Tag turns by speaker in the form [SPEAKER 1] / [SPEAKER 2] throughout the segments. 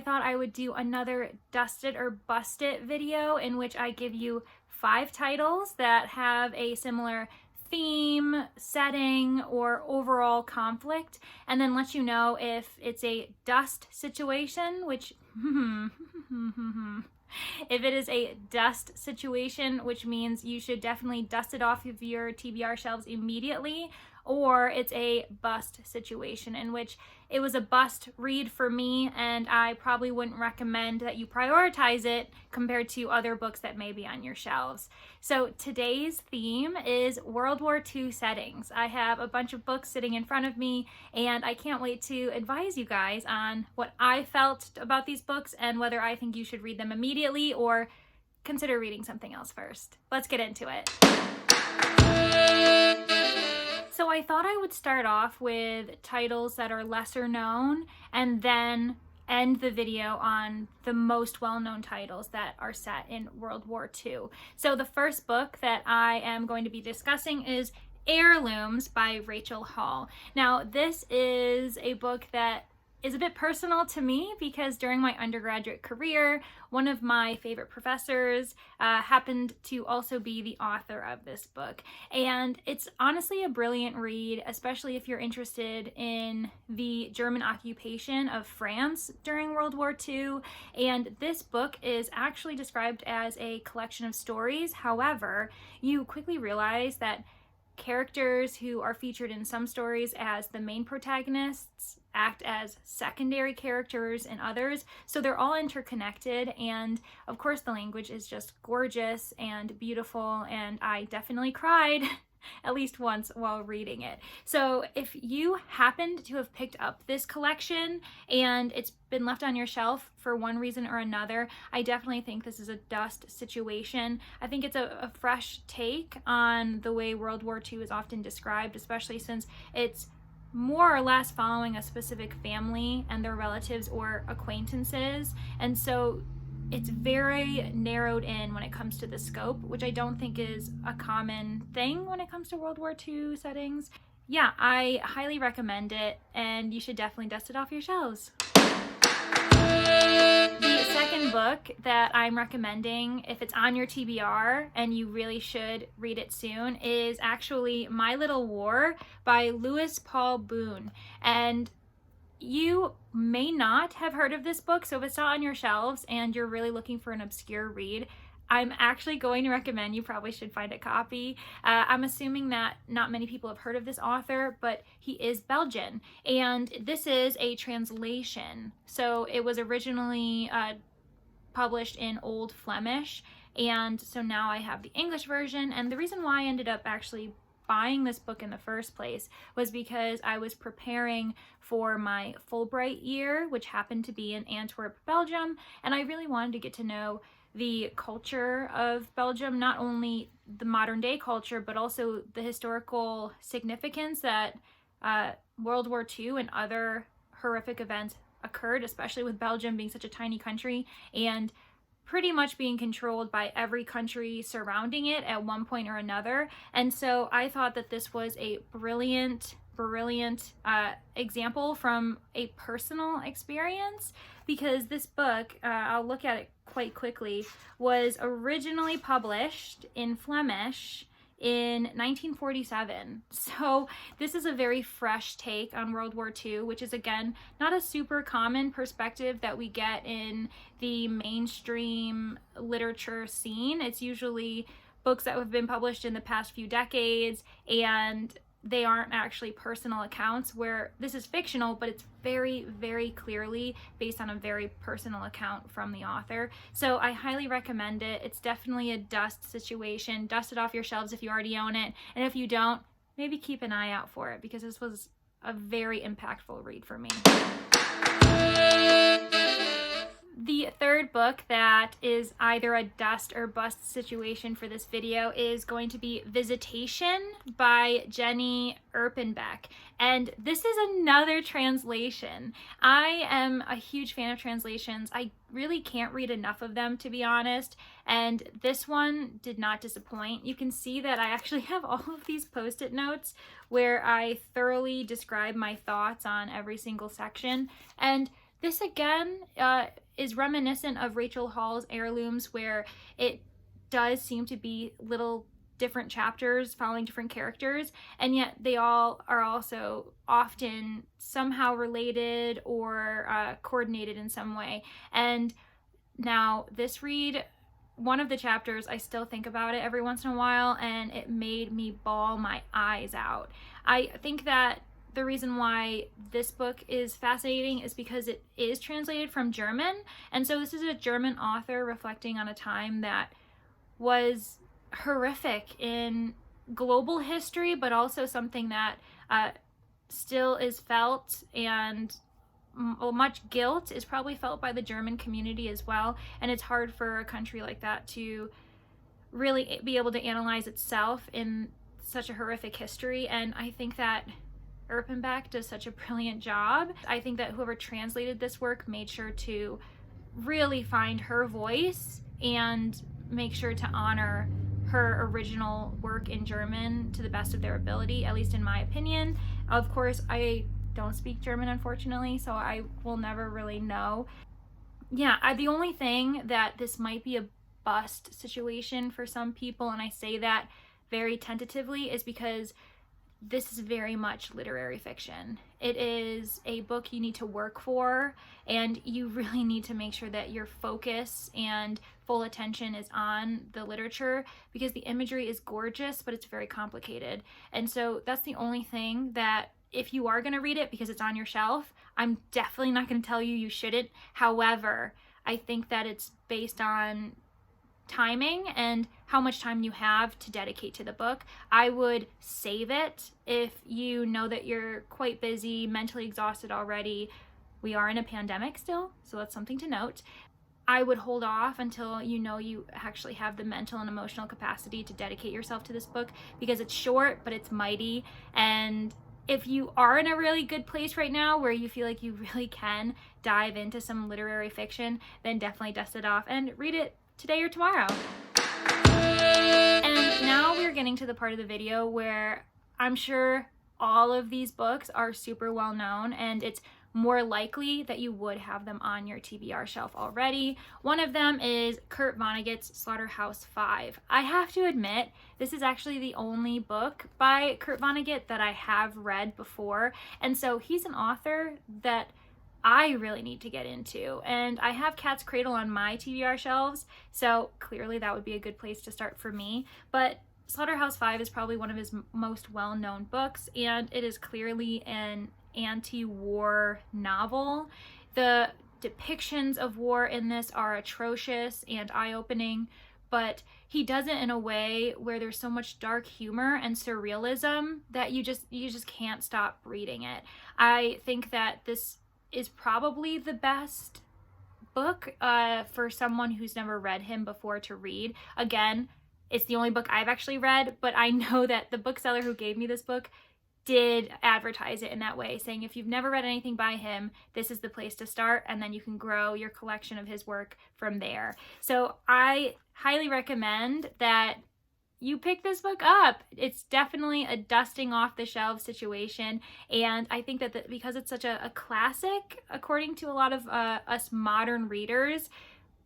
[SPEAKER 1] I thought I would do another Dust It or Bust It video in which I give you 5 titles that have a similar theme, setting, or overall conflict, and then let you know if it's a dust situation, which if it is a dust situation, which means you should definitely dust it off of your TBR shelves immediately, or it's a bust situation in which it was a bust read for me, and I probably wouldn't recommend that you prioritize it compared to other books that may be on your shelves. So today's theme is World War II settings. I have a bunch of books sitting in front of me, and I can't wait to advise you guys on what I felt about these books and whether I think you should read them immediately or consider reading something else first. Let's get into it. So I thought I would start off with titles that are lesser known and then end the video on the most well-known titles that are set in World War II. So the first book that I am going to be discussing is Heirlooms by Rachel Hall. Now, this is a book that is a bit personal to me because during my undergraduate career, one of my favorite professors happened to also be the author of this book. And it's honestly a brilliant read, especially if you're interested in the German occupation of France during World War II. And this book is actually described as a collection of stories. However, you quickly realize that characters who are featured in some stories as the main protagonists act as secondary characters in others, so they're all interconnected, and of course the language is just gorgeous and beautiful, and I definitely cried at least once while reading it. So if you happened to have picked up this collection and it's been left on your shelf for one reason or another, I definitely think this is a dust situation. I think it's a fresh take on the way World War II is often described, especially since it's more or less following a specific family and their relatives or acquaintances. And so it's very narrowed in when it comes to the scope, which I don't think is a common thing when it comes to World War II settings. Yeah, I highly recommend it, and you should definitely dust it off your shelves. The second book that I'm recommending, if it's on your TBR and you really should read it soon, is actually My Little War by Louis Paul Boone. And you may not have heard of this book, so if it's not on your shelves and you're really looking for an obscure read, I'm actually going to recommend you probably should find a copy. I'm assuming that not many people have heard of this author, but he is Belgian, and this is a translation. So it was originally published in Old Flemish, and so now I have the English version. And the reason why I ended up actually buying this book in the first place was because I was preparing for my Fulbright year, which happened to be in Antwerp, Belgium, and I really wanted to get to know the culture of Belgium, not only the modern day culture, but also the historical significance that World War II and other horrific events occurred, especially with Belgium being such a tiny country and pretty much being controlled by every country surrounding it at one point or another. And so I thought that this was a brilliant example from a personal experience, because this book, I'll look at it quite quickly, was originally published in Flemish in 1947. So this is a very fresh take on World War II, which is, again, not a super common perspective that we get in the mainstream literature scene. It's usually books that have been published in the past few decades, and they aren't actually personal accounts, where this is fictional, but it's very, very clearly based on a very personal account from the author. So I highly recommend it. It's definitely a dust situation. Dust it off your shelves if you already own it. And if you don't, maybe keep an eye out for it, because this was a very impactful read for me. The third book that is either a dust or bust situation for this video is going to be Visitation by Jenny Erpenbeck. And this is another translation. I am a huge fan of translations. I really can't read enough of them, to be honest. And this one did not disappoint. You can see that I actually have all of these post-it notes where I thoroughly describe my thoughts on every single section. And This again is reminiscent of Rachel Hall's Heirlooms, where it does seem to be little different chapters following different characters, and yet they all are also often somehow related or coordinated in some way. And now this read, one of the chapters, I still think about it every once in a while, and it made me bawl my eyes out. I think that the reason why this book is fascinating is because it is translated from German, and so this is a German author reflecting on a time that was horrific in global history, but also something that still is felt, and much guilt is probably felt by the German community as well. And it's hard for a country like that to really be able to analyze itself in such a horrific history. And I think that Erpenbeck does such a brilliant job. I think that whoever translated this work made sure to really find her voice and make sure to honor her original work in German to the best of their ability, at least in my opinion. Of course, I don't speak German, unfortunately, so I will never really know. Yeah, the only thing that this might be a bust situation for some people, and I say that very tentatively, is because this is very much literary fiction. It is a book you need to work for, and you really need to make sure that your focus and full attention is on the literature, because the imagery is gorgeous, but it's very complicated. And so that's the only thing that, if you are going to read it because it's on your shelf, I'm definitely not going to tell you you shouldn't. However, I think that it's based on timing and how much time you have to dedicate to the book. I would save it if you know that you're quite busy, mentally exhausted already. We are in a pandemic still, so that's something to note. I would hold off until you know you actually have the mental and emotional capacity to dedicate yourself to this book, because it's short, but it's mighty. And if you are in a really good place right now where you feel like you really can dive into some literary fiction, then definitely dust it off and read it today or tomorrow. And now we're getting to the part of the video where I'm sure all of these books are super well known, and it's more likely that you would have them on your TBR shelf already. One of them is Kurt Vonnegut's Slaughterhouse 5. I have to admit, this is actually the only book by Kurt Vonnegut that I have read before, and so he's an author that I really need to get into. And I have Cat's Cradle on my TBR shelves, so clearly that would be a good place to start for me. But Slaughterhouse 5 is probably one of his most well-known books, and it is clearly an anti-war novel. The depictions of war in this are atrocious and eye-opening, but he does it in a way where there's so much dark humor and surrealism that you just can't stop reading it. I think that this is probably the best book for someone who's never read him before to read. Again, it's the only book I've actually read, but I know that the bookseller who gave me this book did advertise it in that way, saying if you've never read anything by him, this is the place to start, and then you can grow your collection of his work from there. So I highly recommend that you pick this book up. It's definitely a dusting off the shelves situation, and I think that because it's such a classic, according to a lot of us modern readers,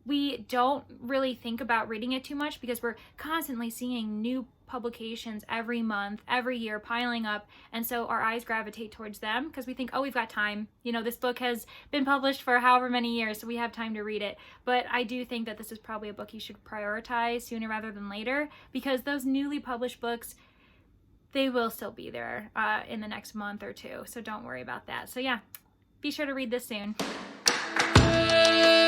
[SPEAKER 1] we don't really think about reading it too much because we're constantly seeing new publications every month, every year piling up, and so our eyes gravitate towards them because we think, oh, we've got time. You know, this book has been published for however many years, so we have time to read it. But I do think that this is probably a book you should prioritize sooner rather than later, because those newly published books, they will still be there in the next month or two, so don't worry about that. So yeah, be sure to read this soon.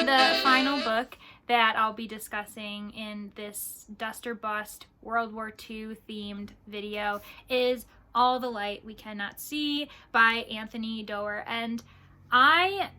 [SPEAKER 1] The final book that I'll be discussing in this Dust or Bust World War II themed video is All the Light We Cannot See by Anthony Doerr. And I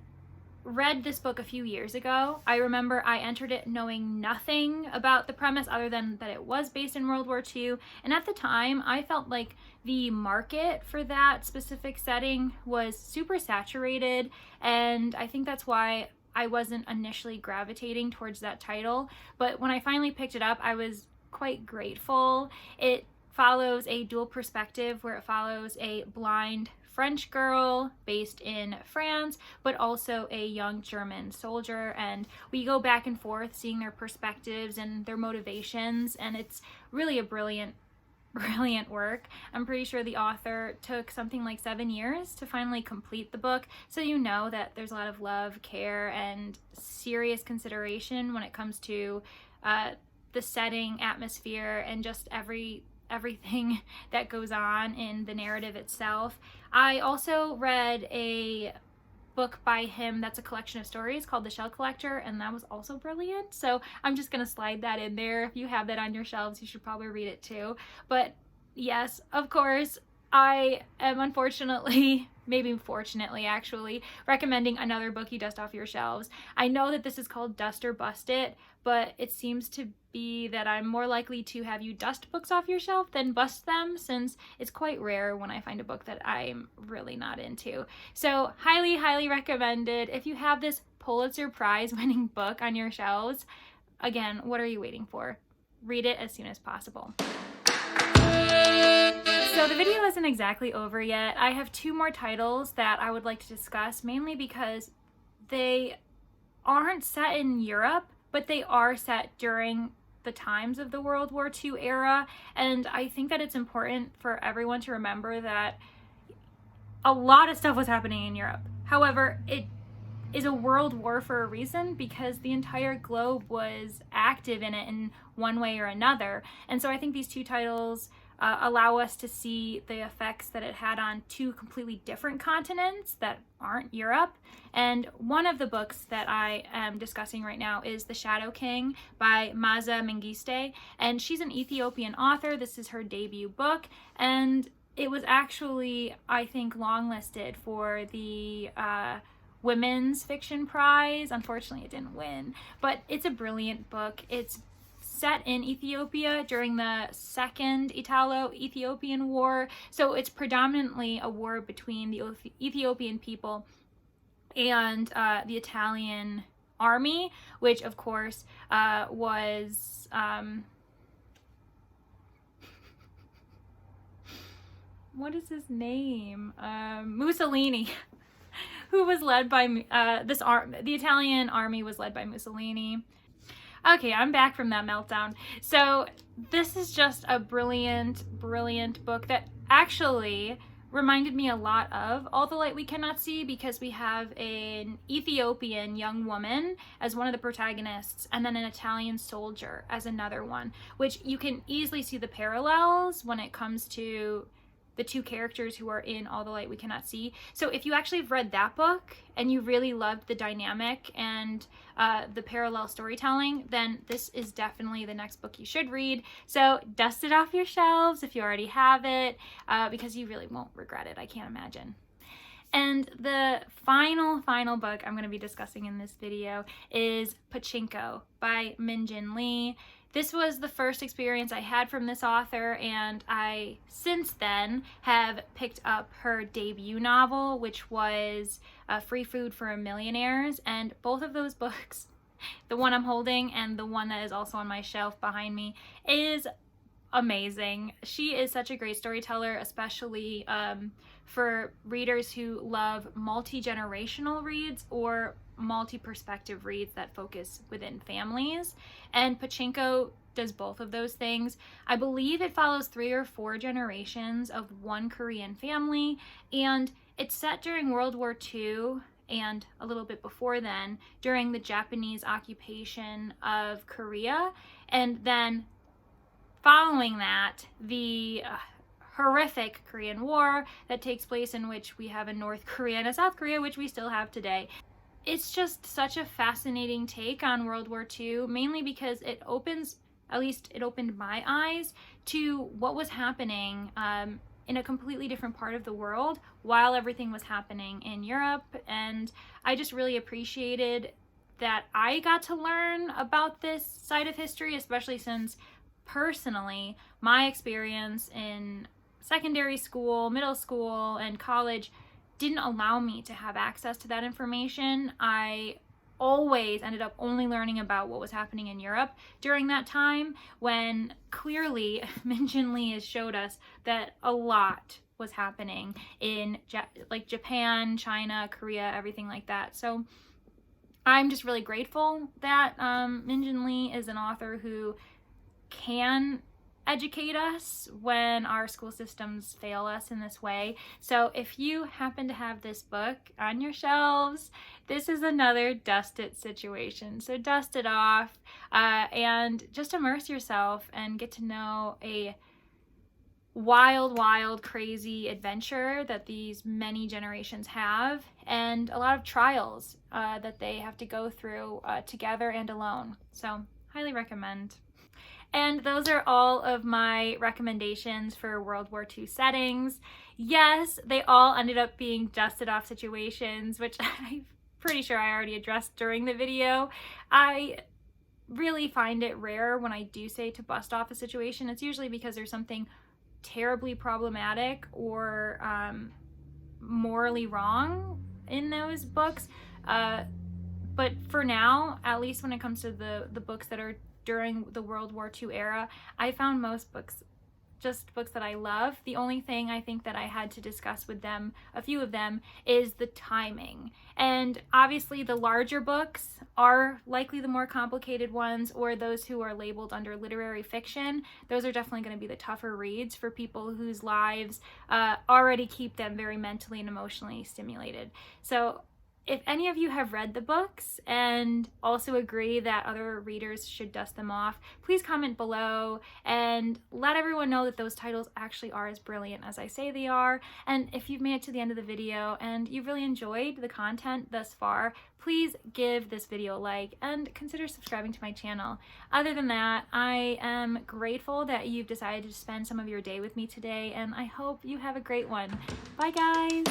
[SPEAKER 1] read this book a few years ago. I remember I entered it knowing nothing about the premise other than that it was based in World War II. And at the time, I felt like the market for that specific setting was super saturated. And I think that's why I wasn't initially gravitating towards that title. But when I finally picked it up, I was quite grateful. It follows a dual perspective where it follows a blind French girl based in France, but also a young German soldier, and we go back and forth seeing their perspectives and their motivations, and it's really a brilliant work. I'm pretty sure the author took something like 7 years to finally complete the book, so you know that there's a lot of love, care, and serious consideration when it comes to the setting, atmosphere, and just everything that goes on in the narrative itself. I also read a book by him that's a collection of stories called The Shell Collector, and that was also brilliant, so I'm just gonna slide that in there. If you have that on your shelves, you should probably read it too. But yes, of course, I am unfortunately, maybe fortunately actually, recommending another book you dust off your shelves. I know that this is called Dust or Bust It, but it seems to be that I'm more likely to have you dust books off your shelf than bust them, since it's quite rare when I find a book that I'm really not into. So highly recommended. If you have this Pulitzer Prize winning book on your shelves, again, what are you waiting for? Read it as soon as possible. So the video isn't exactly over yet. I have 2 more titles that I would like to discuss, mainly because they aren't set in Europe, but they are set during the times of the World War II era, and I think that it's important for everyone to remember that a lot of stuff was happening in Europe. However, it is a world war for a reason, because the entire globe was active in it in one way or another. And so I think these 2 titles allow us to see the effects that it had on 2 completely different continents that aren't Europe. And one of the books that I am discussing right now is The Shadow King by Maza Mengiste, and she's an Ethiopian author. This is her debut book, and it was actually, I think, longlisted for the Women's Fiction Prize. Unfortunately, it didn't win, but it's a brilliant book. It's set in Ethiopia during the Second Italo-Ethiopian War, so it's predominantly a war between the Ethiopian people and the Italian army, which of course was what is his name? Mussolini, who was led by the Italian army was led by Mussolini. Okay, I'm back from that meltdown. So this is just a brilliant book that actually reminded me a lot of All the Light We Cannot See, because we have an Ethiopian young woman as one of the protagonists, and then an Italian soldier as another one, which you can easily see the parallels when it comes to the 2 characters who are in All the Light We Cannot See. So if you actually have read that book and you really loved the dynamic and the parallel storytelling, then this is definitely the next book you should read. So dust it off your shelves if you already have it, because you really won't regret it, I can't imagine. And the final book I'm going to be discussing in this video is Pachinko by Min-Jin Lee. This was the first experience I had from this author, and I since then have picked up her debut novel, which was Free Food for Millionaires, and both of those books, the one I'm holding and the one that is also on my shelf behind me, is amazing. She is such a great storyteller, especially for readers who love multi-generational reads or multi-perspective reads that focus within families, and Pachinko does both of those things. I believe it follows 3 or 4 generations of one Korean family, and it's set during World War II and a little bit before then, during the Japanese occupation of Korea, and then following that, the horrific Korean War that takes place, in which we have a North Korea and a South Korea, which we still have today. It's just such a fascinating take on World War II, mainly because it opens, at least it opened my eyes to what was happening in a completely different part of the world while everything was happening in Europe. And I just really appreciated that I got to learn about this side of history, especially since personally my experience in secondary school, middle school, and college didn't allow me to have access to that information. I always ended up only learning about what was happening in Europe during that time, when clearly Min Jin Lee has showed us that a lot was happening in like Japan, China, Korea, everything like that. So I'm just really grateful that Min Jin Lee is an author who can educate us when our school systems fail us in this way. So if you happen to have this book on your shelves, this is another dust it situation. So dust it off and just immerse yourself and get to know a wild, crazy adventure that these many generations have, and a lot of trials that they have to go through together and alone. So highly recommend. And those are all of my recommendations for World War II settings. Yes, they all ended up being dusted off situations, which I'm pretty sure I already addressed during the video. I really find it rare when I do say to bust off a situation. It's usually because there's something terribly problematic or morally wrong in those books. But for now, at least when it comes to the books that are during the World War II era, I found most books just books that I love. The only thing I think that I had to discuss with them, a few of them, is the timing. And obviously the larger books are likely the more complicated ones, or those who are labeled under literary fiction. Those are definitely going to be the tougher reads for people whose lives already keep them very mentally and emotionally stimulated. So if any of you have read the books and also agree that other readers should dust them off, please comment below and let everyone know that those titles actually are as brilliant as I say they are. And if you've made it to the end of the video and you've really enjoyed the content thus far, please give this video a like and consider subscribing to my channel. Other than that, I am grateful that you've decided to spend some of your day with me today, and I hope you have a great one. Bye guys!